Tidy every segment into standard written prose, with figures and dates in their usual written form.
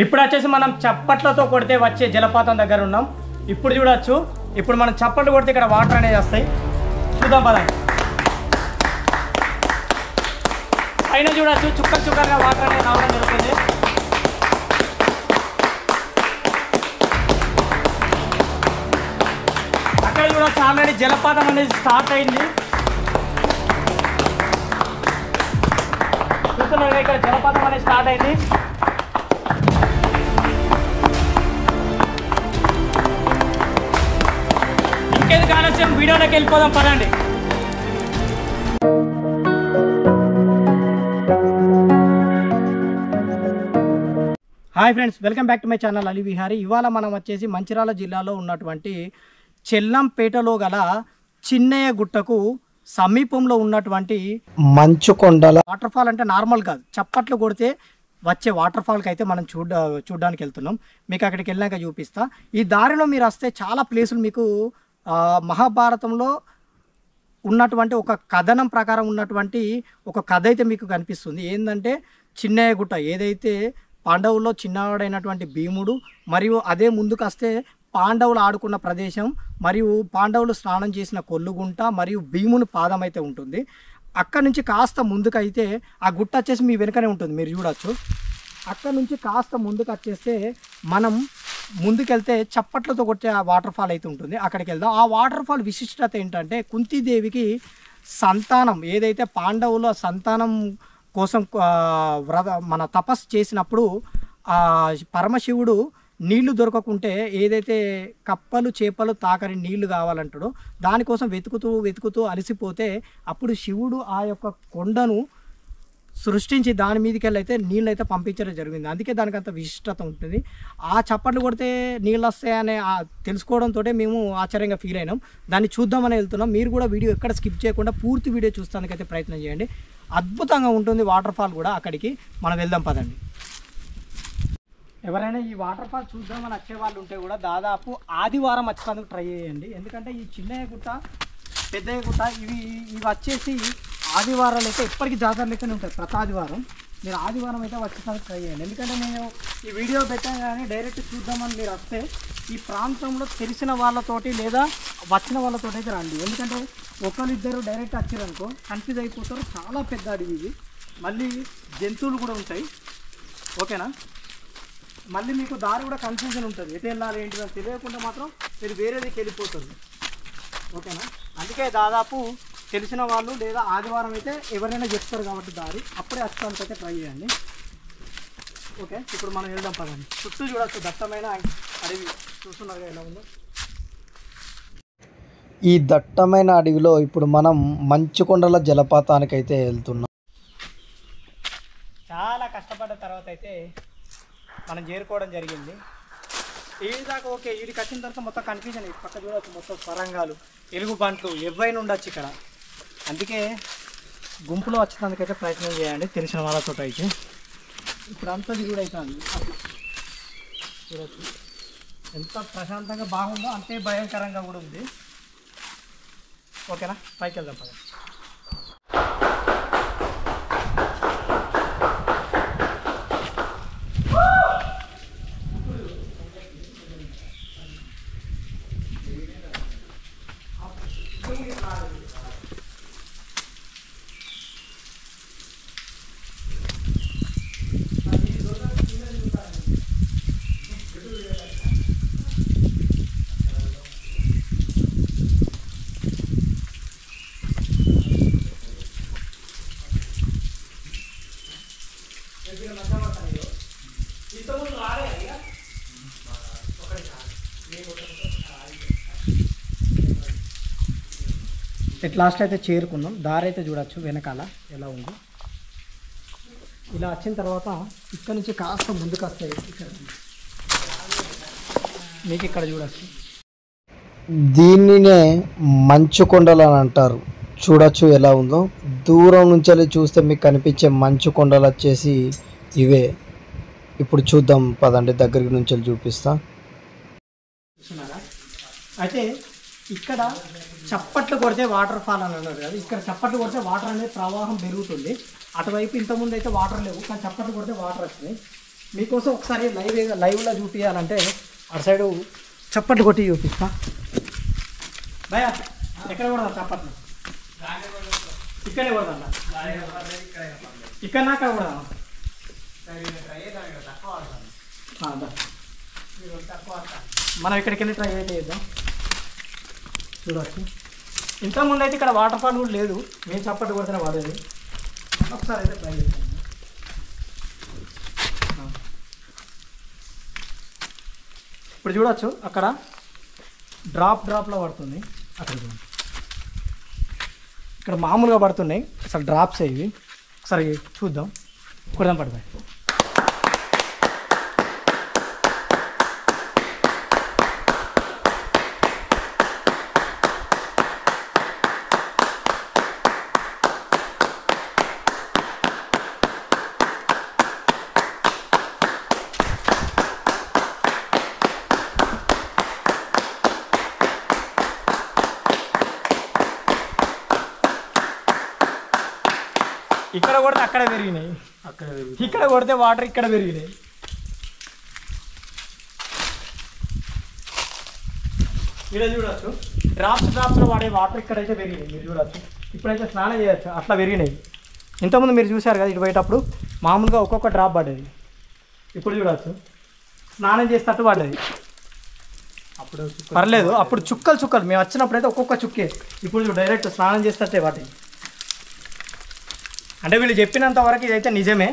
ఇప్పుడు వచ్చేసి మనం చప్పట్లతో కొడితే వచ్చే జలపాతం దగ్గర ఉన్నాం. ఇప్పుడు చూడొచ్చు, ఇప్పుడు మనం చప్పట్లు కొడితే ఇక్కడ వాటర్ అనేది వస్తాయి. చూద్దాం పదండి. పైన చూడొచ్చు చుక్కలు చుక్కలుగా వాటర్ అనేది రావడం జరుగుతుంది. అక్కడ చూడొచ్చు ఆల్రెడీ జలపాతం అనేది స్టార్ట్ అయింది. చూస్తున్నారు ఇక్కడ జలపాతం అనేది స్టార్ట్ అయింది. ఇంకేది ఆలస్యం, వీడియోలోకి వెళ్ళిపోదాం పదండి. Hi friends, welcome back to my channel Ali Vihari. ఇవాళ మనం వచ్చేసి మంచిర్యాల జిల్లాలో ఉన్నటువంటి చెల్లంపేటలో గల చిన్నయ్య గుట్టకు సమీపంలో ఉన్నటువంటి మంచుకొండల వాటర్ ఫాల్ అంటే నార్మల్ కాదు, చప్పట్లు కొడితే వచ్చే వాటర్ ఫాల్కి అయితే మనం చూడడానికి వెళ్తున్నాం. మీకు అక్కడికి వెళ్ళాక చూపిస్తా. ఈ దారిలో మీరు వస్తే చాలా ప్లేసులు మీకు మహాభారతంలో ఉన్నటువంటి ఒక కథనం ప్రకారం ఉన్నటువంటి ఒక కథ అయితే మీకు కనిపిస్తుంది. ఏంటంటే చిన్నయ్య గుట్ట, ఏదైతే పాండవుల్లో చిన్నవాడైనటువంటి భీముడు మరియు అదే ముందుకు వస్తే పాండవులు ఆడుకున్న ప్రదేశం మరియు పాండవులు స్నానం చేసిన కొల్లుగుంట మరియు భీముని పాదం అయితే ఉంటుంది. అక్కడ నుంచి కాస్త ముందుకైతే ఆ గుట్ట వచ్చేసి మీ వెనుకనే ఉంటుంది, మీరు చూడొచ్చు. అక్కడ నుంచి కాస్త ముందుకు వచ్చేస్తే మనం ముందుకెళ్తే చప్పట్లతో కొట్టే ఆ వాటర్ ఫాల్ అయితే ఉంటుంది. అక్కడికి వెళ్దాం. ఆ వాటర్ ఫాల్ విశిష్టత ఏంటంటే కుంతీదేవికి సంతానం, ఏదైతే పాండవుల సంతానం కోసం మన తపస్సు చేసినప్పుడు ఆ పరమశివుడు నీళ్లు దొరకకుంటే ఏదైతే కప్పలు చేపలు తాకని నీళ్లు కావాలంటాడో దానికోసం వెతుకుతూ అలసిపోతే అప్పుడు శివుడు ఆ యొక్క కొండను సృష్టించి దాని మీదకి వెళ్ళైతే నీళ్ళు అయితే పంపించడం జరిగింది. అందుకే దానికి అంత విశిష్టత ఉంటుంది. ఆ చప్పట్లు కొడితే నీళ్ళు వస్తాయనే తెలుసుకోవడంతో మేము ఆశ్చర్యంగా ఫీల్ అయినాం. దాన్ని చూద్దామని వెళ్తున్నాం. మీరు కూడా వీడియో ఎక్కడ స్కిప్ చేయకుండా పూర్తి వీడియో చూస్తానికైతే ప్రయత్నం చేయండి. అద్భుతంగా ఉంటుంది వాటర్ ఫాల్ కూడా. అక్కడికి మనం వెళ్దాం పదండి. ఎవరైనా ఈ వాటర్ ఫాల్ చూద్దామని వచ్చే వాళ్ళు ఉంటే కూడా దాదాపు ఆదివారం వచ్చేందుకు ట్రై చేయండి. ఎందుకంటే ఈ చిన్నయ్య గుట్ట, పెద్దయ్య గుట్ట ఇవి వచ్చేసి ఆదివారాలు అయితే ఇప్పటికీ జాతర లెక్కనే ఉంటాయి. ప్రతి ఆదివారం మీరు ఆదివారం అయితే వచ్చేసరికి ట్రై చేయండి. ఎందుకంటే నేను ఈ వీడియో పెట్టాను కానీ డైరెక్ట్ చూద్దామని మీరు వస్తే ఈ ప్రాంతంలో తెలిసిన వాళ్ళతోటి లేదా వచ్చిన వాళ్ళతోటి అయితే రండి. ఎందుకంటే ఒకరిద్దరు డైరెక్ట్ వచ్చారనుకో కన్ఫ్యూజ్ అయిపోతారు. చాలా పెద్ద అడవి ఇది, మళ్ళీ జంతువులు కూడా ఉంటాయి. ఓకేనా, మళ్ళీ మీకు దారి కూడా కన్ఫ్యూజన్ ఉంటుంది. ఎటు వెళ్ళాలి ఏంటి అని తెలియకుండా మాత్రం మీరు వేరేదికి వెళ్ళిపోతుంది. ఓకేనా, అందుకే దాదాపు తెలిసిన వాళ్ళు లేదా ఆదివారం అయితే ఎవరైనా చెప్తారు కాబట్టి దారి అప్పుడే వచ్చడానికి అయితే ట్రై చేయండి. ఓకే, ఇప్పుడు మనం వెళ్దాం పదండి. చుట్టూ చూడొచ్చు దట్టమైన అడవి, చూస్తున్నారు ఎలా ఉందో. ఈ దట్టమైన అడవిలో ఇప్పుడు మనం మంచుకొండల జలపాతానికి అయితే వెళ్తున్నాం. చాలా కష్టపడ్డ తర్వాత అయితే మనం చేరుకోవడం జరిగింది. ఈడి దాకా ఓకే, ఈడికి వచ్చిన తర్వాత మొత్తం కన్ఫ్యూజన్. పక్క చూడవచ్చు మొత్తం స్వరంగాలు, ఎలుగు బంట్లు ఎవరైనా ఉండొచ్చు ఇక్కడ. అందుకే గుంపులో వచ్చేందుకైతే ప్రయత్నం చేయండి తెలిసిన వాళ్ళతో అయితే. ఇప్పుడు అంతా దిగుడు అవుతుంది. చూడవచ్చు ఎంత ప్రశాంతంగా బాగుందో అంతే భయంకరంగా కూడా ఉంది. ఓకేనా, పైకి వెళ్దాం పద. ఎట్ లాస్ట్ అయితే చేరుకున్నాం. దారి అయితే చూడొచ్చు వెనకాల ఎలా ఉంది. ఇలా వచ్చిన తర్వాత ఇక్కడ నుంచి కాస్త ముందుకు వస్తాయి. ఇక్కడ మీకు ఇక్కడ చూడొచ్చు, దీనినే మంచుకొండలు అని అంటారు. చూడొచ్చు ఎలా ఉందో. దూరం నుంచి చూస్తే మీకు కనిపించే మంచుకొండలు వచ్చేసి ఇవే. ఇప్పుడు చూద్దాం పదండి, దగ్గరికి నుంచి చూపిస్తా. అయితే ఇక్కడ చప్పట్లు కొడితే వాటర్ ఫాల్ అని అన్నారు కదా, ఇక్కడ చప్పట్లు కొడితే వాటర్ అనేది ప్రవాహం పెరుగుతుంది. అటువైపు ఇంతకుముందు అయితే వాటర్ లేవు, కానీ చప్పట్లు కొడితే వాటర్ వస్తుంది. మీకోసం ఒకసారి లైవ్లో చూపించాలంటే అటు సైడు చప్పట్లు కొట్టి చూపిస్తా. భయ ఎక్కడ కొడదాం చప్పట్లు? ఇక్కడే కొడదా? ఇక్కడ అక్కడ కొడదాం. మనం ఇక్కడికి వెళ్ళి ట్రై అయితే చేద్దాం. చూడవచ్చు ఇంతకుముందు అయితే ఇక్కడ వాటర్ ఫాల్ కూడా లేదు, మేము చప్పట్లు కొడితేనే వాడేది. ఒకసారి అయితే ట్రై చేద్దాం. ఇప్పుడు చూడవచ్చు అక్కడ డ్రాప్లో పడుతుంది. అక్కడ చూడండి, ఇక్కడ మామూలుగా పడుతున్నాయి, అసలు డ్రాప్స్ ఇవి. ఒకసారి చూద్దాం, కొడదాం పడతాయి. ఇక్కడ కొడితే అక్కడ పెరిగినాయి, ఇక్కడ కొడితే వాటర్ ఇక్కడ పెరిగినాయి. ఇక్కడ చూడవచ్చు డ్రాప్స్లో వాడే వాటర్ ఇక్కడైతే పెరిగినాయి. మీరు చూడవచ్చు ఇప్పుడైతే స్నానం చేయొచ్చు, అట్లా పెరిగినాయి. ఇంతకుముందు మీరు చూశారు కదా, ఇటు పోయేటప్పుడు మామూలుగా ఒక్కొక్క డ్రాప్ పడ్డది. ఇప్పుడు చూడవచ్చు స్నానం చేసేటట్టు పడ్డది. అప్పుడు పర్లేదు, అప్పుడు చుక్కలు మేము వచ్చినప్పుడు అయితే ఒక్కొక్క చుక్కే. ఇప్పుడు డైరెక్ట్ స్నానం చేసేటట్టే వాటి. అంటే వీళ్ళు చెప్పినంత వరకు ఇదైతే నిజమే.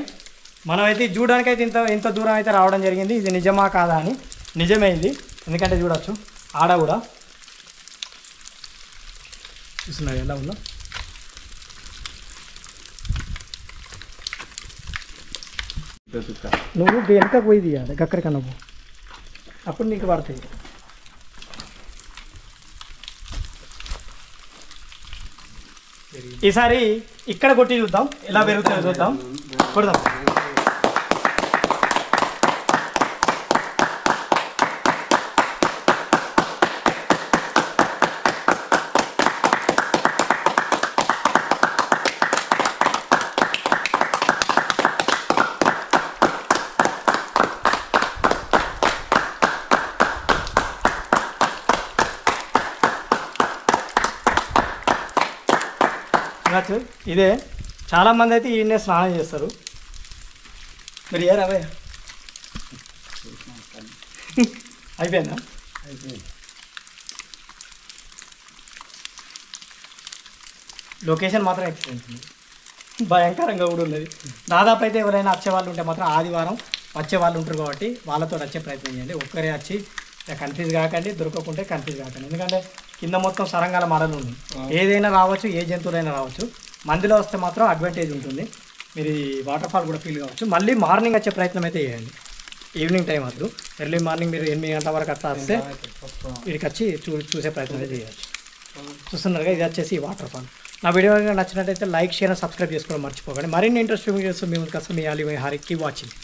మనమైతే చూడడానికి అయితే ఇంత దూరం అయితే రావడం జరిగింది. ఇది నిజమా కాదా అని. నిజమే ఇది, ఎందుకంటే చూడవచ్చు ఆడ కూడా చూస్తున్నారు ఎలా ఉందో. నువ్వు వెనకకు పోయి తీయాలి, అక్కడికన్నా పో, అప్పుడు నీకు పడతాయి. ఈసారి ఇక్కడ కొట్టి చూద్దాం, ఎలా పెరుగుతుందో చూద్దాం. కొడదాం. ఇదే చాలామంది అయితే ఈయన్నే స్నానం చేస్తారు. మీరు ఏ రావే అయిపోయిందా? లొకేషన్ మాత్రం ఎక్సలెంట్ ఉంది, భయంకరంగా కూడా ఉన్నది. దాదాపు అయితే ఎవరైనా వచ్చేవాళ్ళు ఉంటే మాత్రం ఆదివారం వచ్చేవాళ్ళు ఉంటారు కాబట్టి వాళ్ళతో వచ్చే ప్రయత్నం చేయండి. ఒక్కరే వచ్చి కన్ఫ్యూజ్ కాకండి, దొరకకుంటే కన్ఫ్యూజ్ కాకండి. ఎందుకంటే కింద మొత్తం సరంగాల మరలు ఉంది, ఏదైనా రావచ్చు, ఏ జంతువులైనా రావచ్చు. మందిలో వస్తే మాత్రం అడ్వాంటేజ్ ఉంటుంది, మీరు ఈ వాటర్ ఫాల్ కూడా ఫీల్ కావచ్చు. మళ్ళీ మార్నింగ్ వచ్చే ప్రయత్నం అయితే చేయండి, ఈవినింగ్ టైం వద్దు. ఎర్లీ మార్నింగ్ మీరు 8 గంటల వరకు అట్లా వస్తే వీడికి వచ్చి చూసే ప్రయత్నం అయితే చేయవచ్చు. చూస్తున్నారుగా, ఇది వచ్చేసి వాటర్ ఫాల్. నా వీడియో నచ్చినట్టయితే లైక్, షేర్, సబ్స్క్రైబ్ చేసుకోవడం మర్చిపోకండి. మరిన్ని ఇంట్రెస్టింగ్ వీడియోస్ మేము మీ ఆలి హరికి వాచింగ్.